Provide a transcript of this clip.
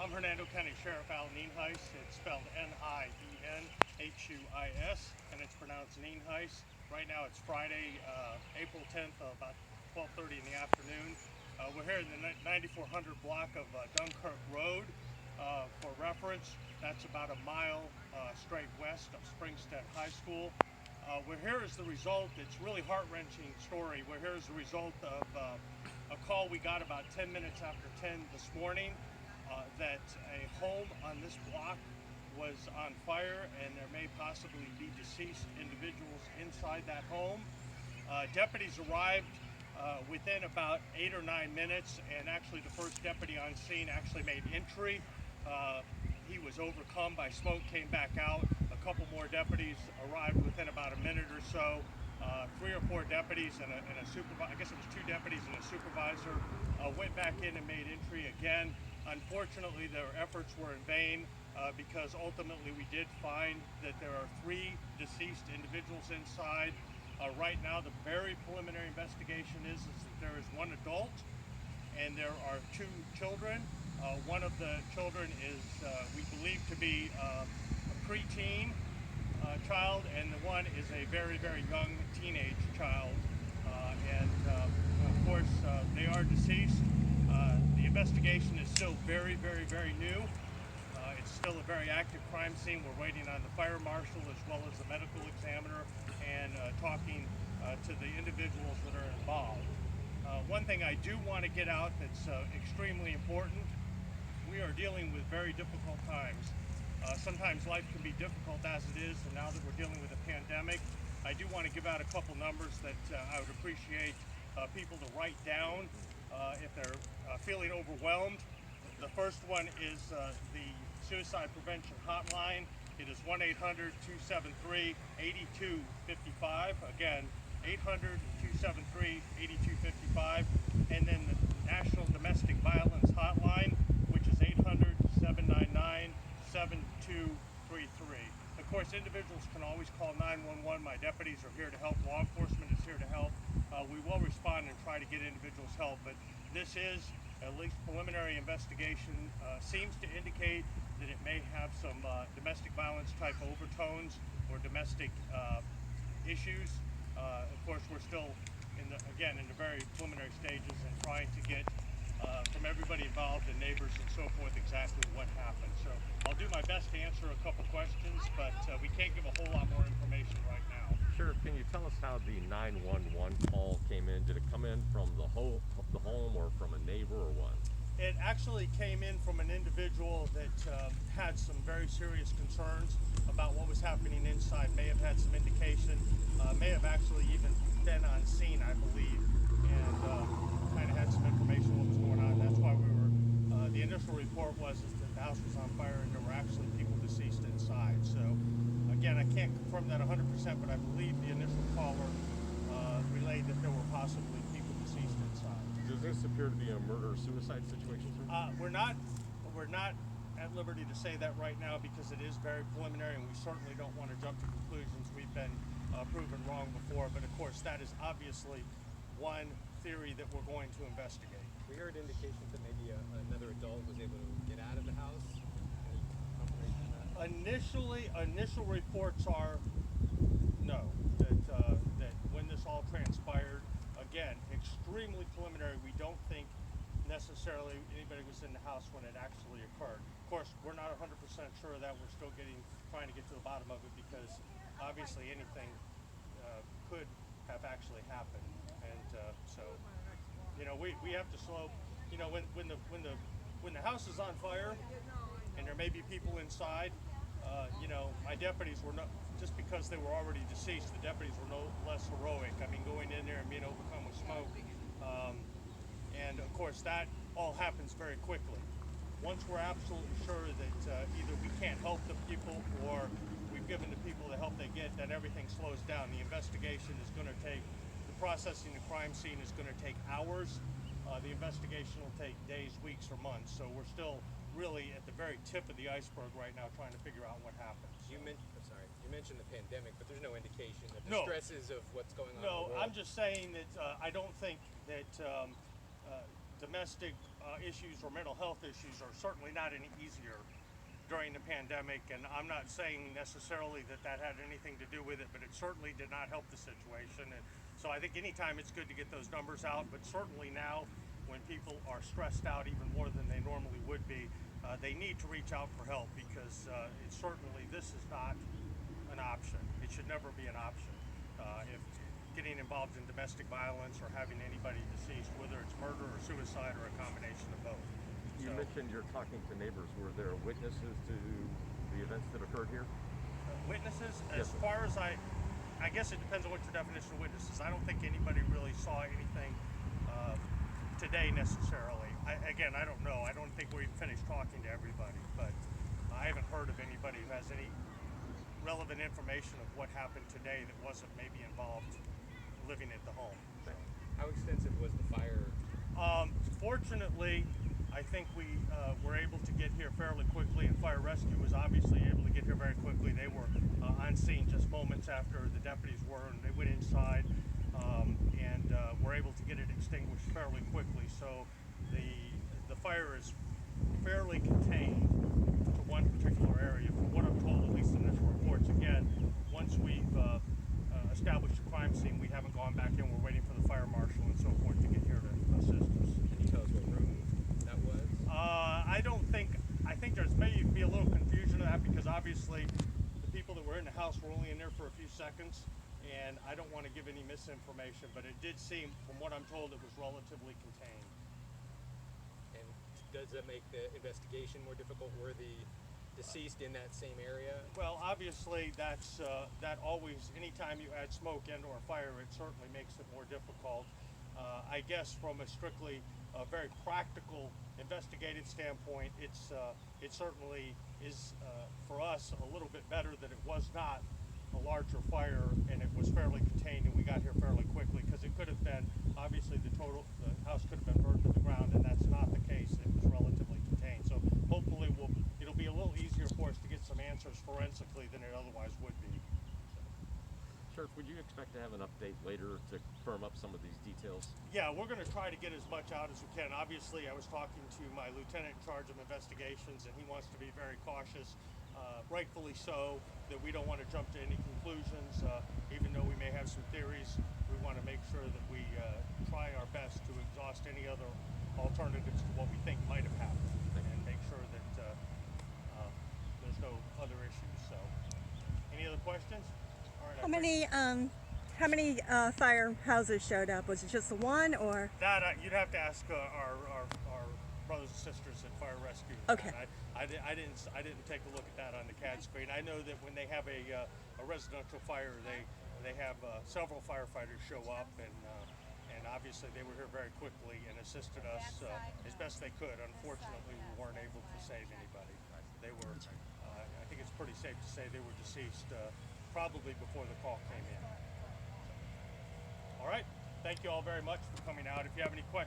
I'm Hernando County Sheriff Al Nienhuis. It's spelled Nienhuis, and it's pronounced Nienhuis. Right now it's Friday, April 10th, about 12:30 in the afternoon. We're here in the 9400 block of Dunkirk Road. For reference, that's about a mile straight west of Springstead High School. We're here as the result, it's really heart-wrenching story. We're here as a result of a call we got about 10 minutes after 10 this morning that a home on this block was on fire and there may possibly be deceased individuals inside that home. Deputies arrived within about 8 or 9 minutes, and actually the first deputy on scene actually made entry. He was overcome by smoke, came back out. A couple more deputies arrived within about a minute or so. 3 or 4 deputies and a supervisor, I guess it was 2 deputies and a supervisor, went back in and made entry again. Unfortunately, their efforts were in vain because ultimately we did find that there are 3 deceased individuals inside. Right now, the very preliminary investigation is that there is 1 adult and there are 2 children. One of the children is, we believe, to be a preteen child, and the one is a very, very young teenage child. Of course, they are deceased. The investigation is still very, very, very new. It's still a very active crime scene. We're waiting on the fire marshal as well as the medical examiner and talking to the individuals that are involved. One thing I do want to get out that's extremely important: we are dealing with very difficult times. Sometimes life can be difficult as it is, and now that we're dealing with a pandemic, I do want to give out a couple numbers that I would appreciate people to write down if they're feeling overwhelmed. The first one is the Suicide Prevention Hotline. It is 1-800-273-8255. Again, 800-273-8255. And then the National Domestic Violence Hotline, which is 800-799-7233. Of course, individuals can always call 911. My deputies are here to help. Law enforcement is here to help. We will respond and try to get individuals help, but this is, at least preliminary investigation, seems to indicate that it may have some domestic violence type overtones or domestic issues. Of course, we're still in the very preliminary stages and trying to get from everybody involved and neighbors and so forth exactly what happened. So I'll do my best to answer a couple questions, but we can't give a whole lot more information right now. Sure. Can you tell us how the 911 call came in? Did it come in from the home or from a neighbor or what? It actually came in from an individual that had some very serious concerns about what was happening inside, may have had some indication, may have actually even been on scene, I believe, and kind of had some information what was going on. That's why we were, the initial report was that the house was on fire and there were actually people deceased inside. So again, I can't confirm that 100%, but I believe the initial caller relayed that there were possibly people deceased inside. Does this appear to be a murder-suicide situation, sir? We're not at liberty to say that right now because it is very preliminary, and we certainly don't want to jump to conclusions. We've been proven wrong before, but of course that is obviously one theory that we're going to investigate. We heard indications that maybe another adult was able to get out of the house. Any confirmation of that? Initial reports are no, that when this all transpired, again, extremely preliminary. We don't think necessarily anybody was in the house when it actually occurred. Of course, we're not 100% sure of that. We're still trying to get to the bottom of it because obviously anything could have actually happened. And so, we have to slow. When the house is on fire and there may be people inside, my deputies were not, just because they were already deceased, the deputies were no less heroic. I mean, going in there and being overcome with smoke. And of course, that all happens very quickly. Once we're absolutely sure that either we can't help the people or we've given the people the help they get, then everything slows down. The investigation is going to take, the processing the crime scene is going to take hours. The investigation will take days, weeks, or months. So we're still really at the very tip of the iceberg right now trying to figure out what happened. You mentioned the pandemic, but there's no indication of the No. stresses of what's going on in the No, world. I'm just saying that I don't think that domestic issues or mental health issues are certainly not any easier during the pandemic, and I'm not saying necessarily that that had anything to do with it, but it certainly did not help the situation. And so I think anytime it's good to get those numbers out, but certainly now when people are stressed out even more than they normally would be, they need to reach out for help, because it's certainly, this is not an option. It should never be an option. If getting involved in domestic violence or having anybody deceased, whether it's murder or suicide or a combination of both. You mentioned you're talking to neighbors. Were there witnesses to the events that occurred here? Witnesses? Yes, As sir. far as I guess it depends on what your definition of witnesses. I don't think anybody really saw anything today necessarily. Again, I don't know. I don't think we finished talking to everybody, but I haven't heard of anybody who has any relevant information of what happened today that wasn't maybe involved living at the home. How extensive was the fire? Fortunately, I think we were able to get here fairly quickly, and fire rescue was obviously able to get here very quickly. They were on scene just moments after the deputies were, and they went inside and were able to get it extinguished fairly quickly. So the fire is fairly contained to one particular area. From what I'm told, at least in initial reports, again, once we've established a crime scene, we haven't gone back in. We're waiting for the fire marshal and so forth to get here to assist us. Can you tell us what room that was? I think there's maybe be a little confusion of that, because obviously the people that were in the house were only in there for a few seconds, and I don't want to give any misinformation, but it did seem, from what I'm told, it was relatively contained. And does that make the investigation more difficult? Were the deceased in that same area? Well, obviously that's that always, anytime you add smoke and or fire, it certainly makes it more difficult. I guess from a strictly very practical investigative standpoint, it certainly is for us a little bit better that it was not a larger fire and it was fairly contained and we got here fairly quickly, because it could have been, obviously the house could have been burned to the ground, and that's not the case. It was relatively contained. So hopefully it'll be a little easier for us to get some answers forensically than it otherwise would be. Sheriff, would you expect to have an update later to firm up some of these details? Yeah, we're going to try to get as much out as we can. Obviously, I was talking to my lieutenant in charge of investigations, and he wants to be very cautious, rightfully so, that we don't want to jump to any conclusions. Even though we may have some theories, we want to make sure that we try our best to exhaust any other alternatives to what we think might have happened, and make sure that there's no other issues. So, any other questions? All right, How many firehouses showed up? Was it just the one, or? That you'd have to ask our brothers and sisters at fire rescue. Okay. I didn't take a look at that on the CAD screen. I know that when they have a residential fire, they have several firefighters show up, and obviously they were here very quickly and assisted us as best they could. Unfortunately, we weren't able to save anybody. They were, I think it's pretty safe to say, they were deceased probably before the call came in. All right. Thank you all very much for coming out. If you have any questions.